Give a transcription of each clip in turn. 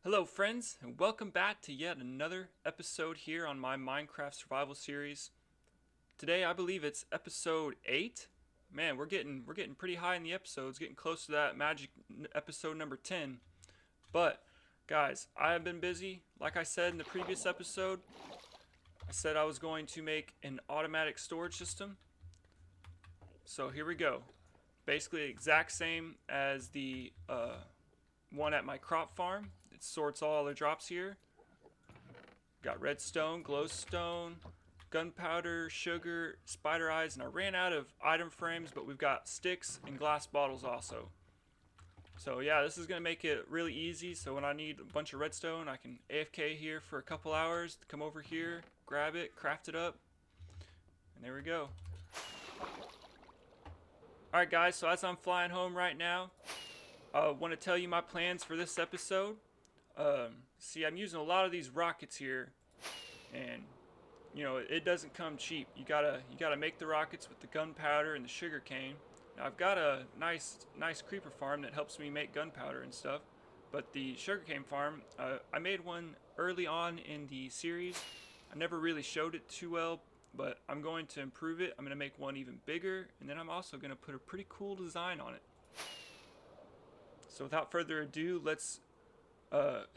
Hello friends, and welcome back to yet another episode here on my Minecraft survival series. Today I believe it's episode 8. Man, we're getting pretty high in the episodes, getting close to that magic episode number 10. But guys, I have been busy. Like I said in the previous episode, I said I was going to make an automatic storage system. So here we go. Basically exact same as the one at my crop farm. It sorts all the drops here. Got redstone, glowstone, gunpowder, sugar, spider eyes, and I ran out of item frames, but we've got sticks and glass bottles also. So yeah, this is going to make it really easy. So when I need a bunch of redstone, I can AFK here for a couple hours, come over here, grab it, craft it up, and there we go. Alright guys, so as I'm flying home right now, I want to tell you my plans for this episode. See, I'm using a lot of these rockets here, and you know it doesn't come cheap. You gotta make the rockets with the gunpowder and the sugarcane. Now I've got a nice creeper farm that helps me make gunpowder and stuff, but the sugarcane farm, I made one early on in the series. I never really showed it too well, but I'm going to improve it. I'm going to make one even bigger, and then I'm also going to put a pretty cool design on it. So without further ado, let's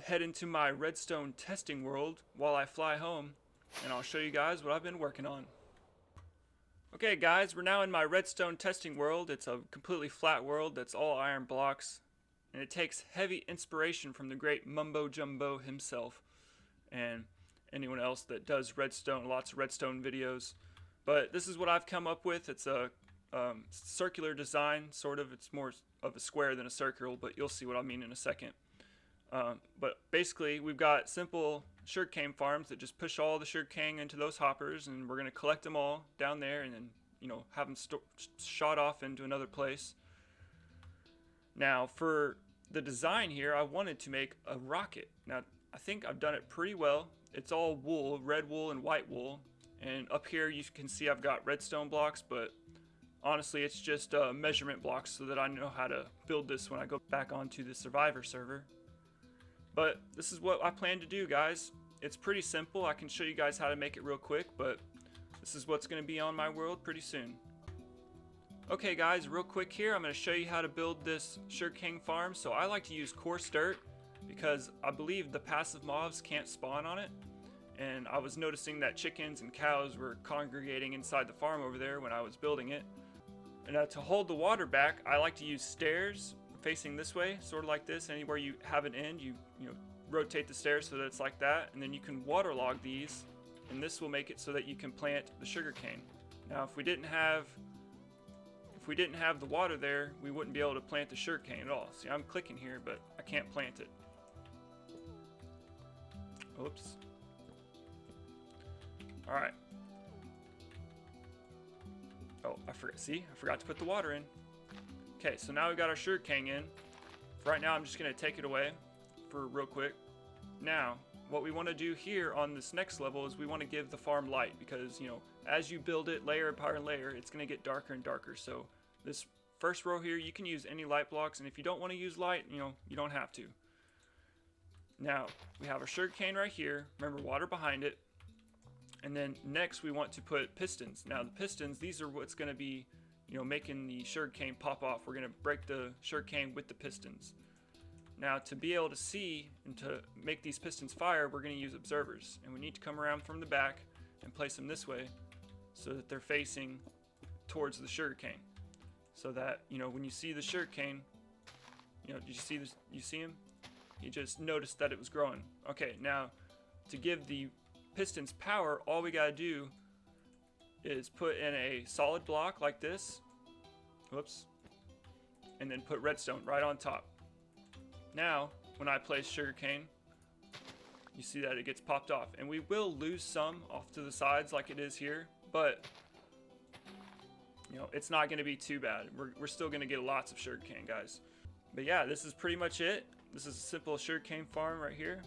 head into my redstone testing world while I fly home, and I'll show you guys what I've been working on. Okay guys, we're now in my redstone testing world. It's a completely flat world that's all iron blocks, and it takes heavy inspiration from the great Mumbo Jumbo himself and anyone else that does redstone, lots of redstone videos. But this is what I've come up with. It's a circular design, sort of. It's more of a square than a circle, but you'll see what I mean in a second. But basically, we've got simple sugarcane farms that just push all the sugarcane into those hoppers, and we're going to collect them all down there and then, you know, have them shot off into another place. Now, for the design here, I wanted to make a rocket. Now, I think I've done it pretty well. It's all wool, red wool and white wool. And up here, you can see I've got redstone blocks, but honestly, it's just measurement blocks so that I know how to build this when I go back onto the Survivor server. But this is what I plan to do, guys. It's pretty simple. I can show you guys how to make it real quick, but this is what's going to be on my world pretty soon. Okay guys, real quick here, I'm going to show you how to build this sugarcane farm. So I like to use coarse dirt because I believe the passive mobs can't spawn on it. And I was noticing that chickens and cows were congregating inside the farm over there when I was building it. And to hold the water back, I like to use stairs facing this way, sort of like this. Anywhere you have an end, you rotate the stairs so that it's like that, and then you can waterlog these, and this will make it so that you can plant the sugarcane. Now, if we didn't have the water there, we wouldn't be able to plant the sugarcane at all. See, I'm clicking here, but I can't plant it. Oops. All right. Oh, I forgot to put the water in. Okay, so now we got our sugarcane in. For right now, I'm just going to take it away for real quick. Now, what we want to do here on this next level is we want to give the farm light because, you know, as you build it layer upon layer, it's going to get darker and darker. So this first row here, you can use any light blocks, and if you don't want to use light, you know, you don't have to. Now, we have our sugarcane right here. Remember, water behind it. And then next, we want to put pistons. Now, the pistons, these are what's going to be, you know, making the sugarcane pop off. We're going to break the sugarcane with the pistons. Now, to be able to see and to make these pistons fire, we're going to use observers. And we need to come around from the back and place them this way so that they're facing towards the sugarcane. So that, you know, when you see the sugarcane, you know, did you see this? You see him? You just noticed that it was growing. Okay, now, to give the pistons power, all we got to do is put in a solid block like this. Whoops. And then put redstone right on top. Now, when I place sugarcane, you see that it gets popped off. And we will lose some off to the sides like it is here, but you know, it's not going to be too bad. We're still going to get lots of sugarcane, guys. But yeah, this is pretty much it. This is a simple sugarcane farm right here.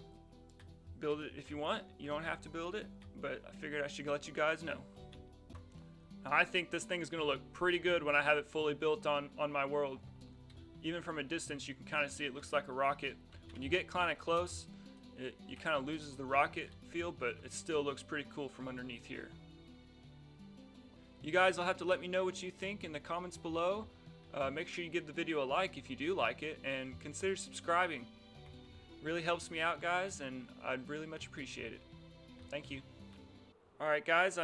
Build it if you want. You don't have to build it, but I figured I should let you guys know. I think this thing is going to look pretty good when I have it fully built on my world. Even from a distance, you can kind of see it looks like a rocket when you get kind of close, you kind of loses the rocket feel, but it still looks pretty cool from underneath here. You guys will have to let me know what you think in the comments below. Make sure you give the video a like if you do like it, and consider subscribing. Really helps me out, guys, and I'd really much appreciate it. Thank you. Alright guys,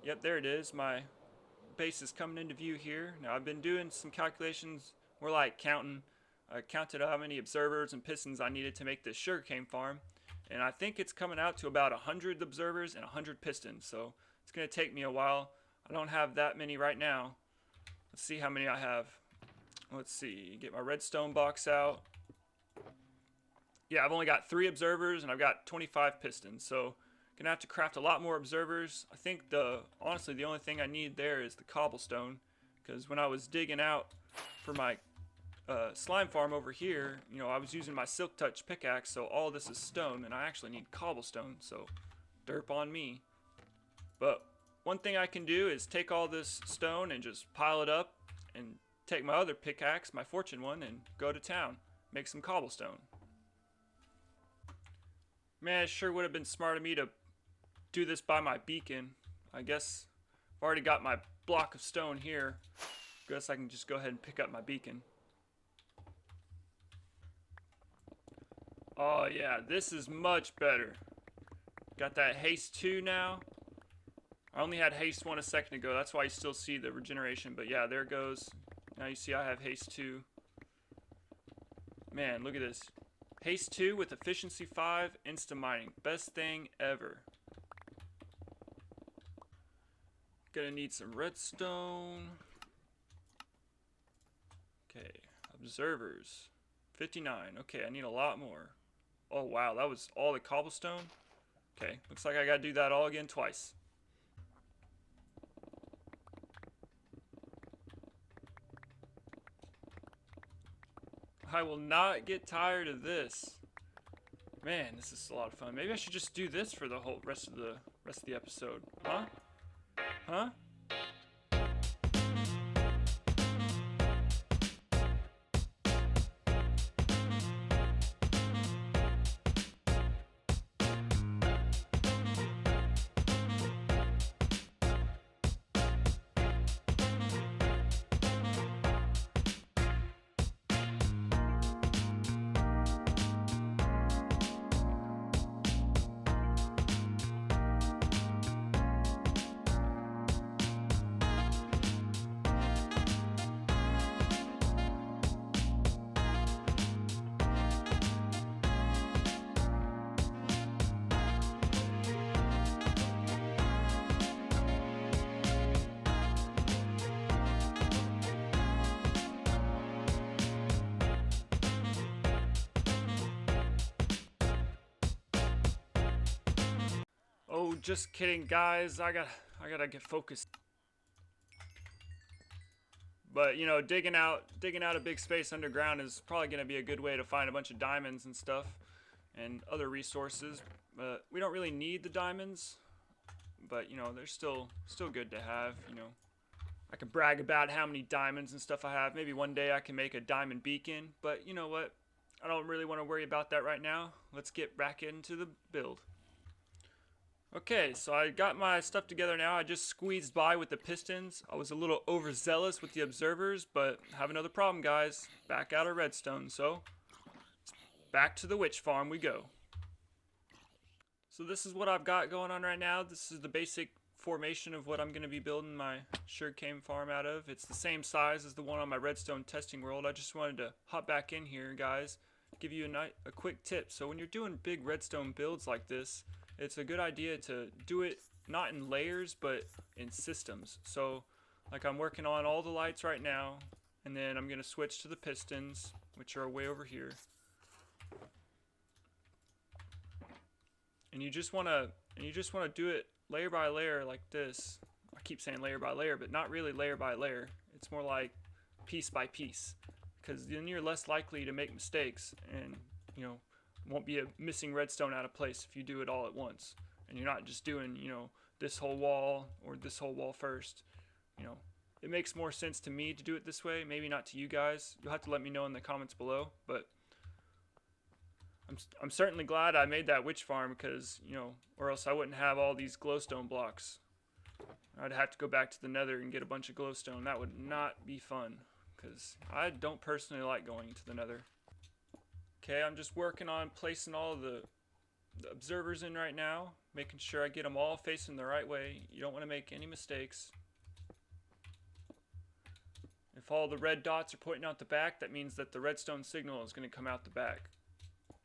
yep, there it is. My base is coming into view here. Now I've been doing some calculations, more like counting. I counted how many observers and pistons I needed to make this sugarcane farm, and I think it's coming out to about 100 observers and 100 pistons, so it's going to take me a while. I don't have that many right now. Let's see how many I have. Let's see, get my redstone box out. Yeah, I've only got 3 observers and I've got 25 pistons, so gonna have to craft a lot more observers. I think honestly the only thing I need there is the cobblestone, because when I was digging out for my slime farm over here, you know, I was using my silk touch pickaxe, so all this is stone, and I actually need cobblestone, so derp on me. But one thing I can do is take all this stone and just pile it up and take my other pickaxe, my fortune one, and go to town, make some cobblestone. Man, it sure would have been smart of me to do this by my beacon. I guess I've already got my block of stone here. Guess I can just go ahead and pick up my beacon. Oh yeah, this is much better. Got that haste 2 now. I only had haste 1 a second ago, that's why you still see the regeneration, but yeah, there it goes. Now you see I have haste 2. Man, look at this. Haste 2 with efficiency 5, insta mining. Best thing ever. Gonna need some redstone. Okay, observers. 59. Okay, I need a lot more. Oh wow, that was all the cobblestone? Okay, looks like I gotta do that all again twice. I will not get tired of this. Man, this is a lot of fun. Maybe I should just do this for the whole rest of the episode. Huh? Huh? Oh, just kidding, guys. I gotta get focused. But you know, digging out a big space underground is probably gonna be a good way to find a bunch of diamonds and stuff, and other resources. But we don't really need the diamonds. But you know, they're still good to have. You know, I can brag about how many diamonds and stuff I have. Maybe one day I can make a diamond beacon. But you know what? I don't really want to worry about that right now. Let's get back into the build. Okay, so I got my stuff together now. I just squeezed by with the pistons. I was a little overzealous with the observers, but have another problem, guys. Back out of redstone, so back to the witch farm we go. So this is what I've got going on right now. This is the basic formation of what I'm going to be building my sugarcane farm out of. It's the same size as the one on my redstone testing world. I just wanted to hop back in here, guys, give you a quick tip. So when you're doing big redstone builds like this, it's a good idea to do it not in layers, but in systems. So, like I'm working on all the lights right now, and then I'm gonna switch to the pistons, which are way over here. And you just wanna do it layer by layer like this. I keep saying layer by layer, but not really layer by layer. It's more like piece by piece, because then you're less likely to make mistakes, and you know, won't be a missing redstone out of place if you do it all at once, and you're not just doing, you know, this whole wall or this whole wall first. You know, it makes more sense to me to do it this way, maybe not to you guys. You'll have to let me know in the comments below, but I'm certainly glad I made that witch farm because, you know, or else I wouldn't have all these glowstone blocks. I'd have to go back to the nether and get a bunch of glowstone. That would not be fun because I don't personally like going to the nether. Okay, I'm just working on placing all of the observers in right now, making sure I get them all facing the right way. You don't want to make any mistakes. If all the red dots are pointing out the back, that means that the redstone signal is going to come out the back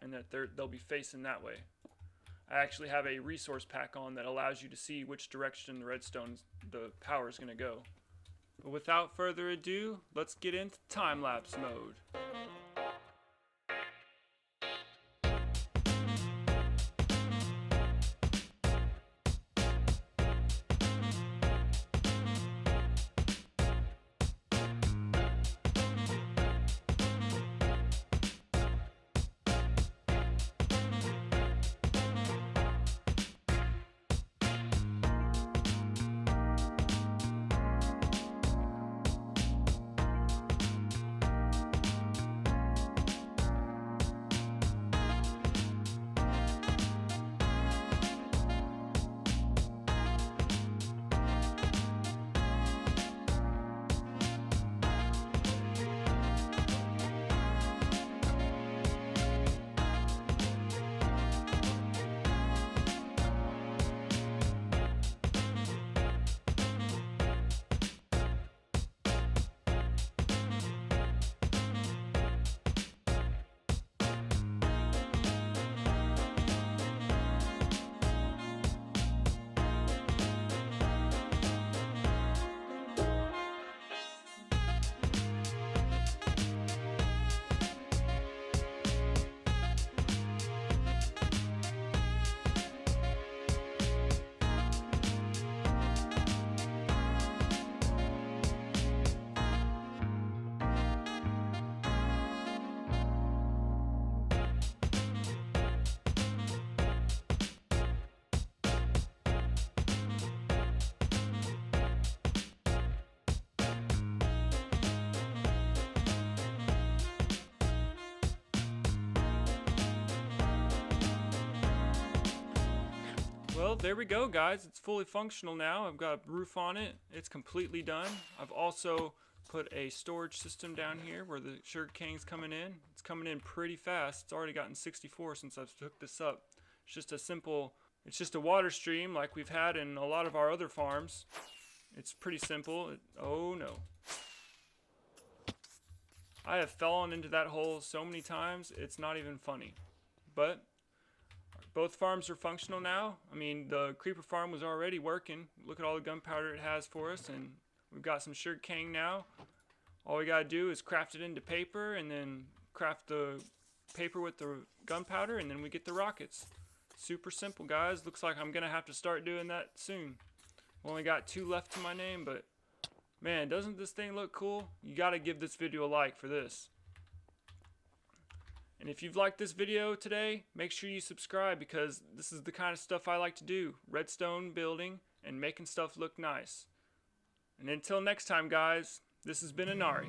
and that they'll be facing that way. I actually have a resource pack on that allows you to see which direction the power is going to go. But without further ado, let's get into time-lapse mode. Well, there we go, guys. It's fully functional now. I've got a roof on it. It's completely done. I've also put a storage system down here where the sugarcane's coming in. It's coming in pretty fast. It's already gotten 64 since I've hooked this up. It's just a water stream like we've had in a lot of our other farms. It's pretty simple. Oh no. I have fallen into that hole so many times, it's not even funny. But both farms are functional now. I mean, the creeper farm was already working. Look at all the gunpowder it has for us, and we've got some sugarcane now. All we gotta do is craft it into paper, and then craft the paper with the gunpowder, and then we get the rockets. Super simple, guys. Looks like I'm gonna have to start doing that soon. I've only got 2 left to my name, but man, doesn't this thing look cool? You gotta give this video a like for this. And if you've liked this video today, make sure you subscribe because this is the kind of stuff I like to do. Redstone building and making stuff look nice. And until next time, guys, this has been Inari.